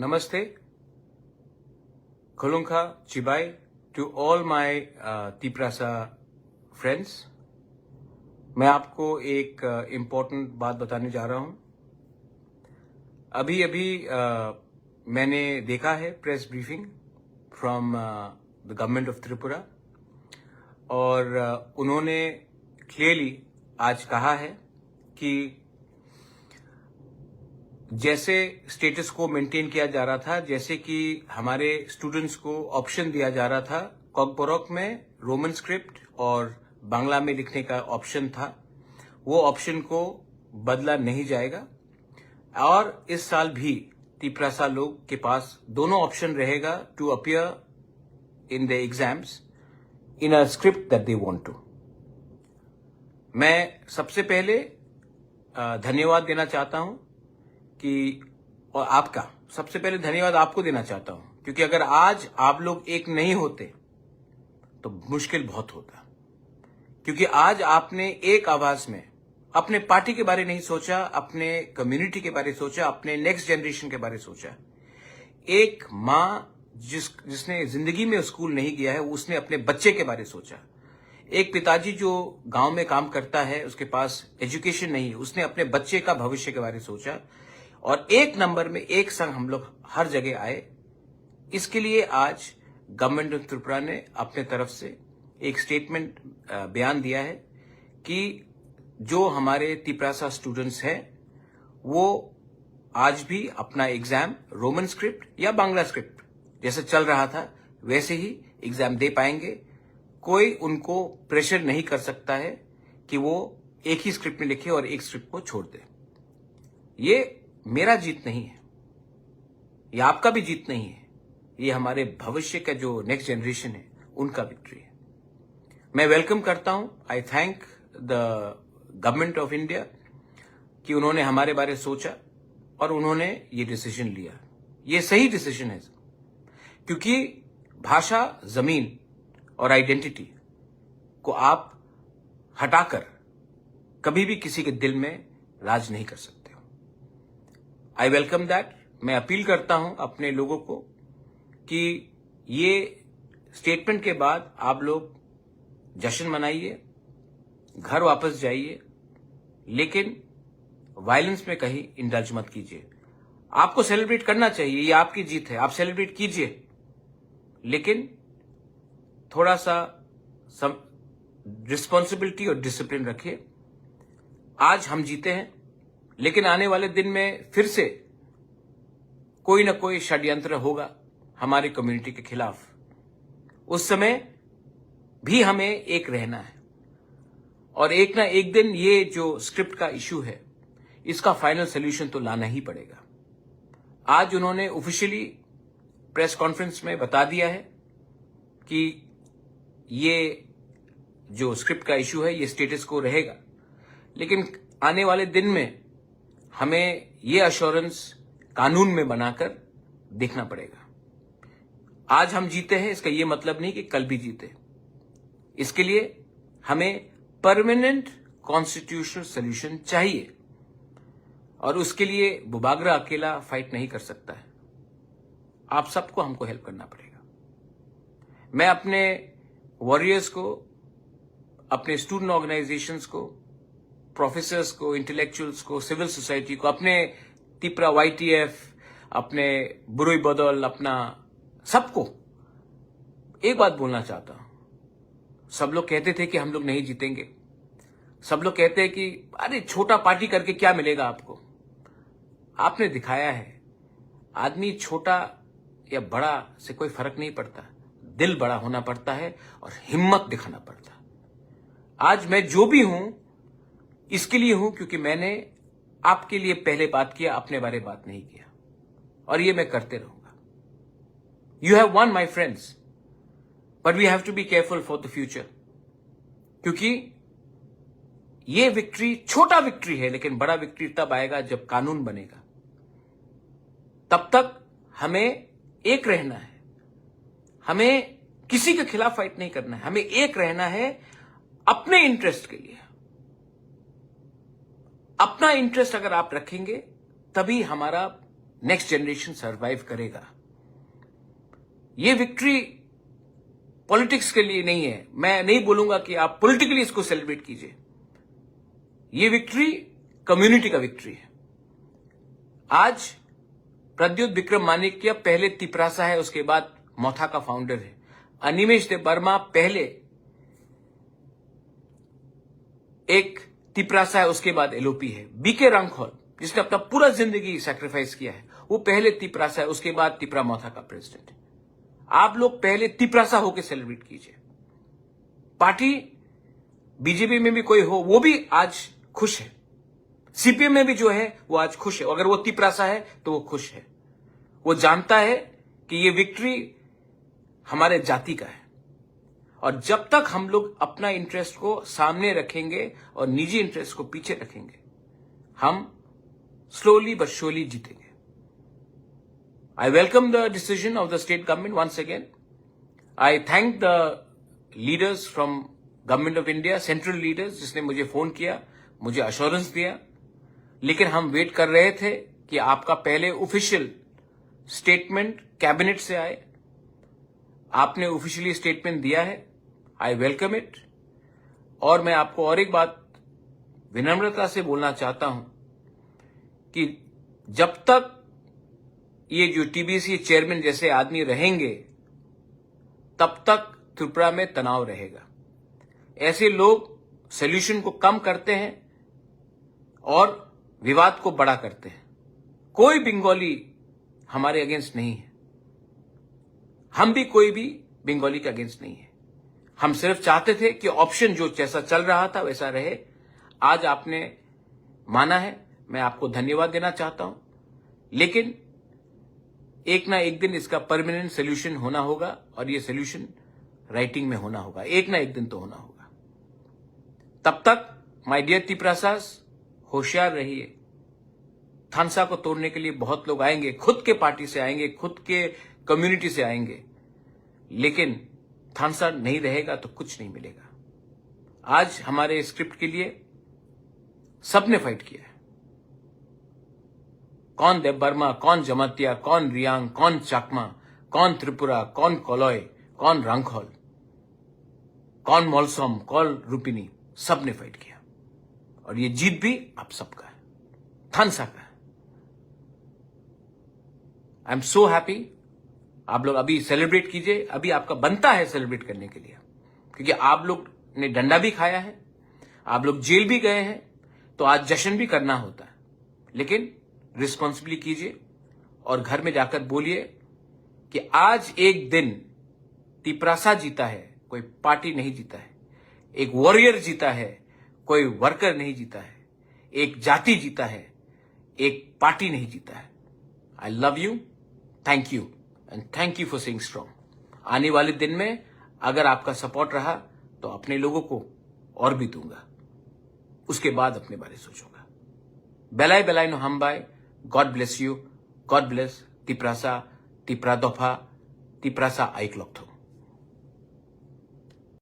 Namaste, Kolunka, Chibai, to all my Tiprasa friends. मैं आपको एक इम्पोर्टेंट बात बताने जा रहा हूं। अभी मैंने देखा है press briefing from the government of Tripura और उन्होंने क्लियरली आज कहा है कि जैसे स्टेटस को मेंटेन किया जा रहा था, जैसे कि हमारे स्टूडेंट्स को ऑप्शन दिया जा रहा था, कॉकबोरोक में रोमन स्क्रिप्ट और बांग्ला में लिखने का ऑप्शन था, वो ऑप्शन को बदला नहीं जाएगा और इस साल भी तिपरासा लोग के पास दोनों ऑप्शन रहेगा to appear in the exams in a script that they want to. मैं सबसे पहले धन्यवाद देना चाहता हूं और आपका सबसे पहले धन्यवाद आपको देना चाहता हूं, क्योंकि अगर आज आप लोग एक नहीं होते तो मुश्किल बहुत होता। क्योंकि आज आपने एक आवाज में अपने पार्टी के बारे नहीं सोचा, अपने कम्युनिटी के बारे सोचा, अपने नेक्स्ट जनरेशन के बारे सोचा। एक माँ जिसने जिंदगी में स्कूल नहीं गया है, उसने अपने बच्चे के बारे सोचा। एक पिताजी जो गांव में काम करता है, उसके पास एजुकेशन नहीं है, उसने अपने बच्चे का भविष्य के बारे सोचा। और एक नंबर में एक संग हम लोग हर जगह आए। इसके लिए आज गवर्नमेंट ऑफ त्रिपुरा ने अपने तरफ से एक स्टेटमेंट बयान दिया है कि जो हमारे तिपरासा स्टूडेंट्स हैं वो आज भी अपना एग्जाम रोमन स्क्रिप्ट या बांग्ला स्क्रिप्ट जैसे चल रहा था वैसे ही एग्जाम दे पाएंगे। कोई उनको प्रेशर नहीं कर सकता है कि वो एक ही स्क्रिप्ट में लिखे और एक स्क्रिप्ट को छोड़ दे। ये मेरा जीत नहीं है, ये आपका भी जीत नहीं है, ये हमारे भविष्य का जो नेक्स्ट जनरेशन है उनका विक्ट्री है। मैं वेलकम करता हूं, आई thank the government of India कि उन्होंने हमारे बारे सोचा और उन्होंने ये डिसीजन लिया। ये सही डिसीजन है, क्योंकि भाषा, जमीन और आइडेंटिटी को आप हटाकर कभी भी किसी के दिल में राज नहीं कर सकते। I welcome that. मैं अपील करता हूं अपने लोगों को कि ये स्टेटमेंट के बाद आप लोग जश्न मनाइए, घर वापस जाइए, लेकिन वायलेंस में कहीं इंडल्ज मत कीजिए। आपको सेलिब्रेट करना चाहिए, ये आपकी जीत है, आप सेलिब्रेट कीजिए, लेकिन थोड़ा सा रिस्पॉन्सिबिलिटी और डिसिप्लिन रखिए। आज हम जीते हैं, लेकिन आने वाले दिन में फिर से कोई ना कोई षड्यंत्र होगा हमारी कम्युनिटी के खिलाफ। उस समय भी हमें एक रहना है और एक ना एक दिन ये जो स्क्रिप्ट का इश्यू है इसका फाइनल सोल्यूशन तो लाना ही पड़ेगा। आज उन्होंने ऑफिशियली प्रेस कॉन्फ्रेंस में बता दिया है कि ये जो स्क्रिप्ट का इश्यू है ये स्टेटस को रहेगा, लेकिन आने वाले दिन में हमें ये अश्योरेंस कानून में बनाकर देखना पड़ेगा। आज हम जीते हैं, इसका ये मतलब नहीं कि कल भी जीते। इसके लिए हमें परमानेंट कॉन्स्टिट्यूशनल सॉल्यूशन चाहिए और उसके लिए बुबागरा अकेला फाइट नहीं कर सकता है। आप सबको हमको हेल्प करना पड़ेगा। मैं अपने वॉरियर्स को, अपने स्टूडेंट ऑर्गेनाइजेशंस को, प्रोफेसर्स को, इंटेलेक्चुअल्स को, सिविल सोसाइटी को, अपने तिपरा YTF, अपने बुरुई बदल, अपना सबको एक बात बोलना चाहता हूं। सब लोग कहते थे कि हम लोग नहीं जीतेंगे, सब लोग कहते हैं कि अरे छोटा पार्टी करके क्या मिलेगा आपको। आपने दिखाया है, आदमी छोटा या बड़ा से कोई फर्क नहीं पड़ता, दिल बड़ा होना पड़ता है और हिम्मत दिखाना पड़ता है। आज मैं जो भी हूं इसके लिए हूं क्योंकि मैंने आपके लिए पहले बात किया, अपने बारे बात नहीं किया, और ये मैं करते रहूंगा। You have one my friends, but we have to be careful for the future, क्योंकि ये विक्ट्री छोटा विक्ट्री है, लेकिन बड़ा विक्ट्री तब आएगा जब कानून बनेगा। तब तक हमें एक रहना है, हमें किसी के खिलाफ फाइट नहीं करना है, हमें एक रहना है अपने इंटरेस्ट के लिए। अपना इंटरेस्ट अगर आप रखेंगे तभी हमारा नेक्स्ट जनरेशन सर्वाइव करेगा। ये विक्ट्री पॉलिटिक्स के लिए नहीं है। मैं नहीं बोलूंगा कि आप पॉलिटिकली इसको सेलिब्रेट कीजिए। ये विक्ट्री कम्युनिटी का विक्ट्री है। आज प्रद्युत विक्रम माणिक्य पहले तिपरासा है, उसके बाद मोथा का फाउंडर है। अनिमेष देबबर्मा पहले एक तिपरासा है, उसके बाद एलओपी है। बीके रंगखोल जिसने अपना पूरा जिंदगी सैक्रिफाइस किया है, वो पहले तिपरासा है, उसके बाद तिपरा मोथा का प्रेसिडेंट है। आप लोग पहले तिपरासा होकर सेलिब्रेट कीजिए। पार्टी बीजेपी में भी कोई हो वो भी आज खुश है, सीपीएम में भी जो है वो आज खुश है। अगर वो तिपरासा है तो वो खुश है। वो जानता है कि ये विक्ट्री हमारे जाति का है। और जब तक हम लोग अपना इंटरेस्ट को सामने रखेंगे और निजी इंटरेस्ट को पीछे रखेंगे, हम स्लोली बट श्योरली जीतेंगे। I welcome the decision of the state government once again. I thank the leaders from Government of India, central leaders, जिसने मुझे फोन किया, मुझे अश्योरेंस दिया। लेकिन हम वेट कर रहे थे कि आपका पहले ऑफिशियल स्टेटमेंट कैबिनेट से आए। आपने ऑफिशियली स्टेटमेंट दिया है, आई वेलकम इट। और मैं आपको और एक बात विनम्रता से बोलना चाहता हूं कि जब तक ये जो टीबीसी चेयरमैन जैसे आदमी रहेंगे, तब तक त्रिपुरा में तनाव रहेगा। ऐसे लोग सॉल्यूशन को कम करते हैं और विवाद को बड़ा करते हैं। कोई बंगाली हमारे अगेंस्ट नहीं है, हम भी कोई भी बंगाली के अगेंस्ट नहीं है। हम सिर्फ चाहते थे कि ऑप्शन जो जैसा चल रहा था वैसा रहे। आज आपने माना है, मैं आपको धन्यवाद देना चाहता हूं। लेकिन एक ना एक दिन इसका परमानेंट सोल्यूशन होना होगा और ये सोल्यूशन राइटिंग में होना होगा। एक ना एक दिन तो होना होगा। तब तक माय डियर तिपरासास, होशियार रहिए। थानसा को तोड़ने के लिए बहुत लोग आएंगे, खुद के पार्टी से आएंगे, खुद के कम्युनिटी से आएंगे, लेकिन थानसा नहीं रहेगा तो कुछ नहीं मिलेगा। आज हमारे स्क्रिप्ट के लिए सबने फाइट किया है। कौन देबबर्मा, कौन जमातिया, कौन रियांग, कौन चाकमा, कौन त्रिपुरा, कौन कोलॉय, कौन रंगखोल, कौन मोलसोम, कौन रुपिनी, सबने फाइट किया। और ये जीत भी आप सबका है, थानसा का है। I am so happy. आप लोग अभी सेलिब्रेट कीजिए, अभी आपका बनता है सेलिब्रेट करने के लिए, क्योंकि आप लोग ने डंडा भी खाया है, आप लोग जेल भी गए हैं, तो आज जश्न भी करना होता है। लेकिन रिस्पॉन्सिबली कीजिए और घर में जाकर बोलिए कि आज एक दिन तिपरासा जीता है, कोई पार्टी नहीं जीता है। एक वॉरियर जीता है, कोई वर्कर नहीं जीता है। एक जाति जीता है, एक पार्टी नहीं जीता है। I love you, thank you and thank you for staying strong. आने वाले दिन में अगर आपका सपोर्ट रहा तो अपने लोगों को और भी दूंगा, उसके बाद अपने बारे सोचूंगा। बेलाई बेलाई नो हम बाय। God bless you, God bless Tiprasa, Tipra Dopha, Tiprasa आइकलॉक थो।